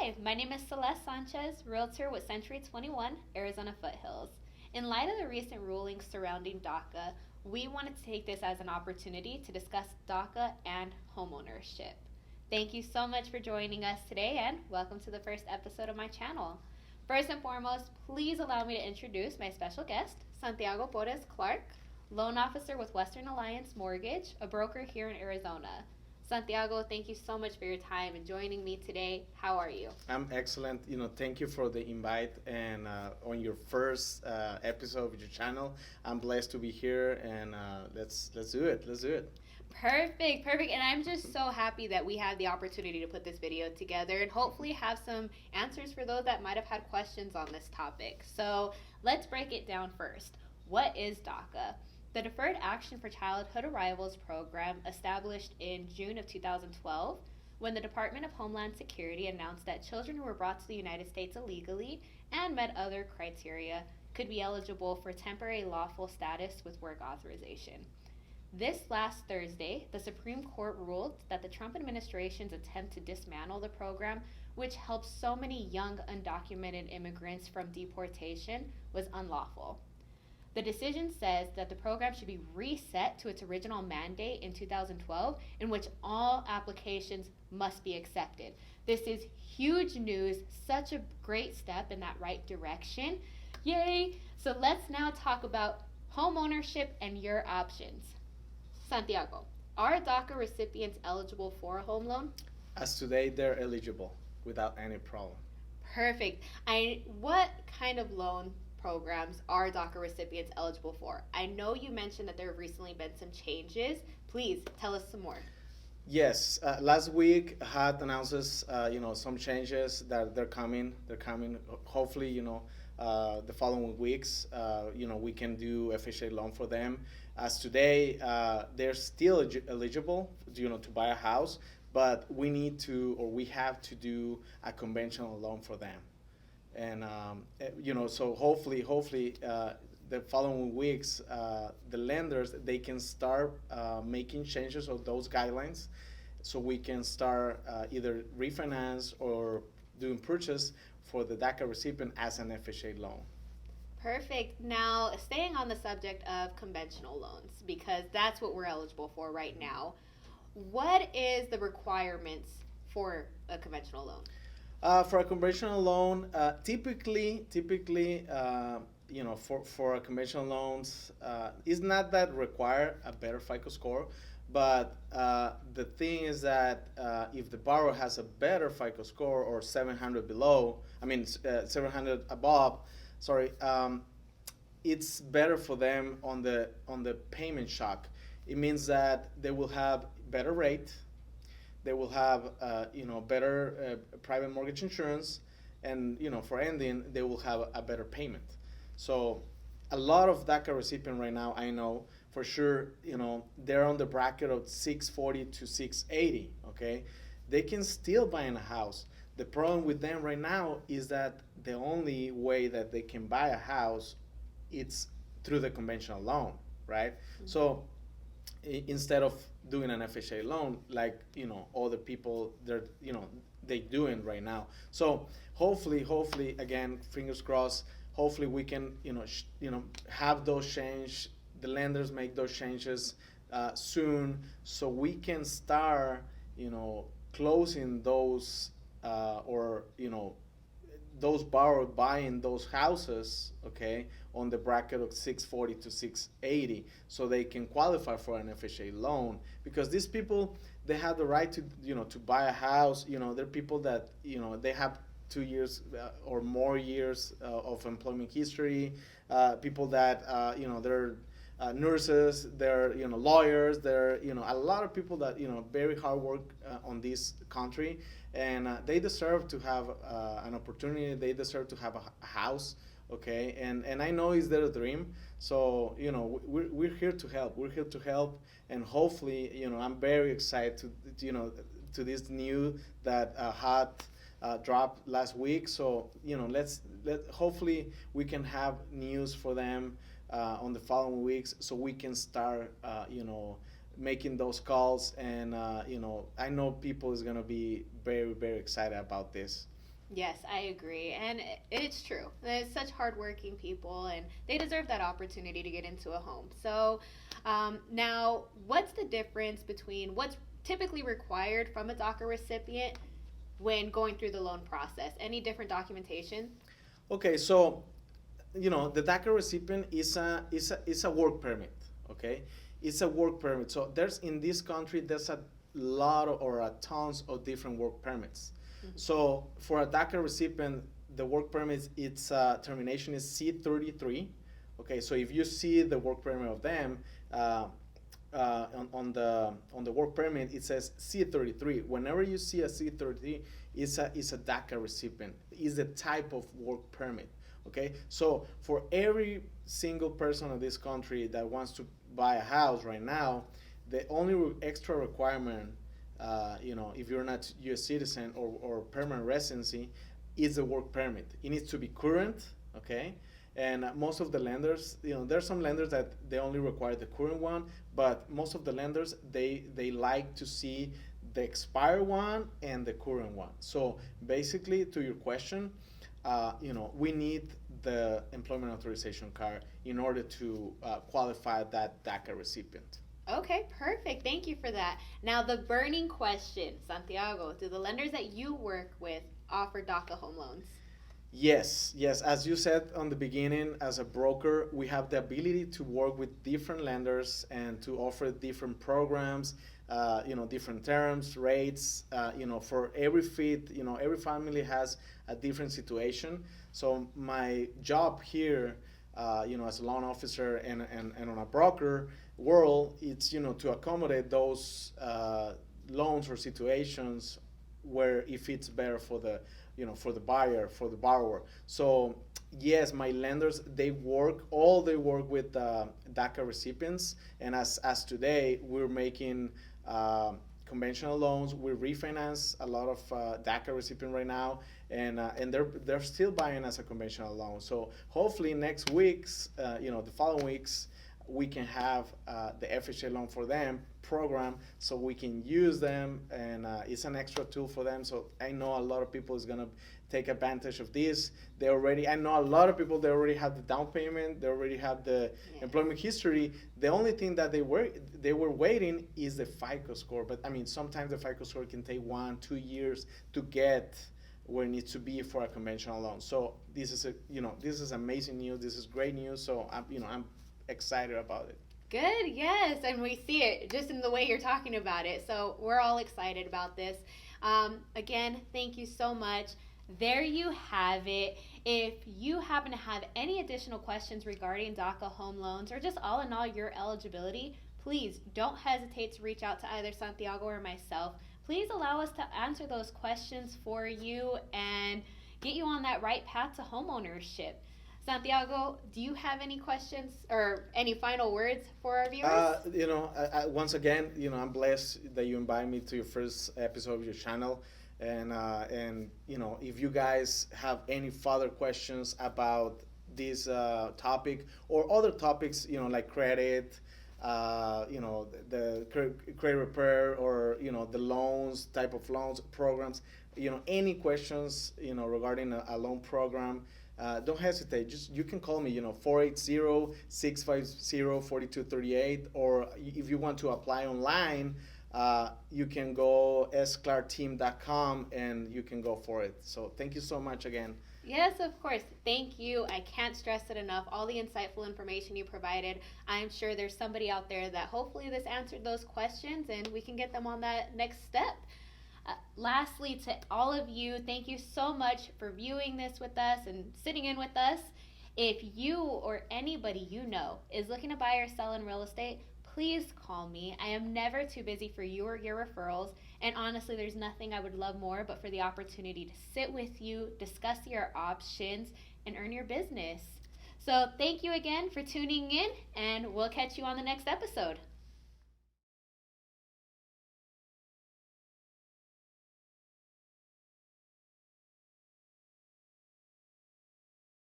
Hi, my name is Celeste Sanchez, realtor with Century 21, Arizona Foothills. In light of the recent rulings surrounding DACA, we wanted to take this as an opportunity to discuss DACA and homeownership. Thank you so much for joining us today and welcome to the first episode of my channel. First and foremost, please allow me to introduce my special guest, Santiago Porres-Clark, loan officer with Western Alliance Mortgage, a broker here in Arizona. Santiago, thank you so much for your time and joining me today. How are you? I'm excellent. Thank you for the invite and on your first episode of your channel. I'm blessed to be here, and let's do it. Let's do it. Perfect. And I'm just so happy that we had the opportunity to put this video together and hopefully have some answers for those that might have had questions on this topic. So let's break it down first. What is DACA? The Deferred Action for Childhood Arrivals program, established in June of 2012, when the Department of Homeland Security announced that children who were brought to the United States illegally and met other criteria could be eligible for temporary lawful status with work authorization. This last Thursday, the Supreme Court ruled that the Trump administration's attempt to dismantle the program, which helped so many young undocumented immigrants from deportation, was unlawful. The decision says that the program should be reset to its original mandate in 2012, in which all applications must be accepted. This is huge news, such a great step in that right direction. Yay! So let's now talk about homeownership and your options. Santiago, are DACA recipients eligible for a home loan? As today, they're eligible without any problem. Perfect. What kind of loan programs are DACA recipients eligible for? I know you mentioned that there have recently been some changes. Please tell us some more. Yes, last week had announces some changes that they're coming. They're coming. Hopefully, the following weeks, we can do FHA loan for them. As today, they're still eligible, to buy a house, but we have to do a conventional loan for them. And so hopefully the following weeks, the lenders, they can start making changes of those guidelines, so we can start either refinance or doing purchase for the DACA recipient as an FHA loan. Perfect. Now, staying on the subject of conventional loans, because that's what we're eligible for right now, what is the requirements for a conventional loan? For a conventional loan, typically, for a conventional loans, it's not that require a better FICO score, but the thing is that if the borrower has a better FICO score or 700 below, 700 above, it's better for them on the payment shock. It means that they will have better rate. They will have better private mortgage insurance, and for ending, they will have a better payment. So a lot of DACA recipient right now, I know for sure, they're on the bracket of 640 to 680. Okay, they can still buy in a house. The problem with them right now is that the only way that they can buy a house, it's through the conventional loan, right? Mm-hmm. So instead of doing an FHA loan like other people they doing right now. So hopefully again, fingers crossed, hopefully we can have those change, the lenders make those changes soon, so we can start closing those those borrowers buying those houses, okay, on the bracket of 640 to 680, so they can qualify for an FHA loan, because these people, they have the right to to buy a house. They're people that they have 2 years or more years of employment history, people that they're nurses, they're lawyers, they're a lot of people that very hard work on this country, and they deserve to have an opportunity. They deserve to have a house, okay, and I know it's their dream. So we're here to help. We're here to help, and hopefully I'm very excited to this news that hot dropped last week. So let hopefully we can have news for them on the following weeks, so we can start making those calls, and I know people is going to be very, very excited about this. Yes, I agree. And it's true. There's such hardworking people, and they deserve that opportunity to get into a home. So, now, what's the difference between what's typically required from a DACA recipient when going through the loan process? Any different documentation? Okay, so the DACA recipient is a work permit. Okay, it's a work permit. So there's in this country there's a lot of, or a tons of different work permits. So for a DACA recipient, the work permit its termination is C33. Okay, so if you see the work permit of them, on the work permit it says C33. Whenever you see a C33, it's a DACA recipient. Is the type of work permit. Okay, so for every single person in this country that wants to buy a house right now, the only extra requirement, if you're not U.S. citizen or permanent residency, is the work permit. It needs to be current, okay? And most of the lenders, there's some lenders that they only require the current one, but most of the lenders, they like to see the expired one and the current one. So basically, to your question, we need the employment authorization card in order to qualify that DACA recipient. Okay, perfect. Thank you for that. Now, the burning question, Santiago, do the lenders that you work with offer DACA home loans? Yes, yes. As you said on the beginning, as a broker, we have the ability to work with different lenders and to offer different programs, different terms, rates, for every fit, every family has a different situation. So my job here, as a loan officer and on a broker world, it's, to accommodate those loans or situations where it fits better for the for the buyer, for the borrower. So yes, my lenders, they work with DACA recipients, and as today we're making conventional loans. We refinance a lot of DACA recipient right now, and they're still buying as a conventional loan. So hopefully next weeks, the following weeks, we can have the FHA loan for them program, so we can use them, and it's an extra tool for them. So I know a lot of people is gonna take advantage of this. I know a lot of people, they already have the down payment, they already have the employment history. The only thing that they were waiting is the FICO score. But I mean, sometimes the FICO score can take 1-2 years to get where it needs to be for a conventional loan. So this is amazing news. This is great news. So I'm excited about it. Good, yes, and we see it just in the way you're talking about it. So we're all excited about this. Again, thank you so much. There you have it. If you happen to have any additional questions regarding DACA home loans or just all in all your eligibility, please don't hesitate to reach out to either Santiago or myself. Please allow us to answer those questions for you and get you on that right path to homeownership. Santiago, do you have any questions or any final words for our viewers? Once again, I'm blessed that you invite me to your first episode of your channel, and if you guys have any further questions about this topic or other topics, like credit, the credit repair, or the loans, type of loans, programs, any questions, regarding a loan program. Don't hesitate. You can call me, 480-650-4238, or if you want to apply online, you can go sclarkteam.com and you can go for it. So thank you so much again. Yes, of course. Thank you. I can't stress it enough. All the insightful information you provided. I'm sure there's somebody out there that hopefully this answered those questions and we can get them on that next step. Lastly, to all of you, thank you so much for viewing this with us and sitting in with us. If you or anybody you know is looking to buy or sell in real estate, please call me. I am never too busy for you or your referrals. And honestly, there's nothing I would love more but for the opportunity to sit with you, discuss your options, and earn your business. So thank you again for tuning in, and we'll catch you on the next episode.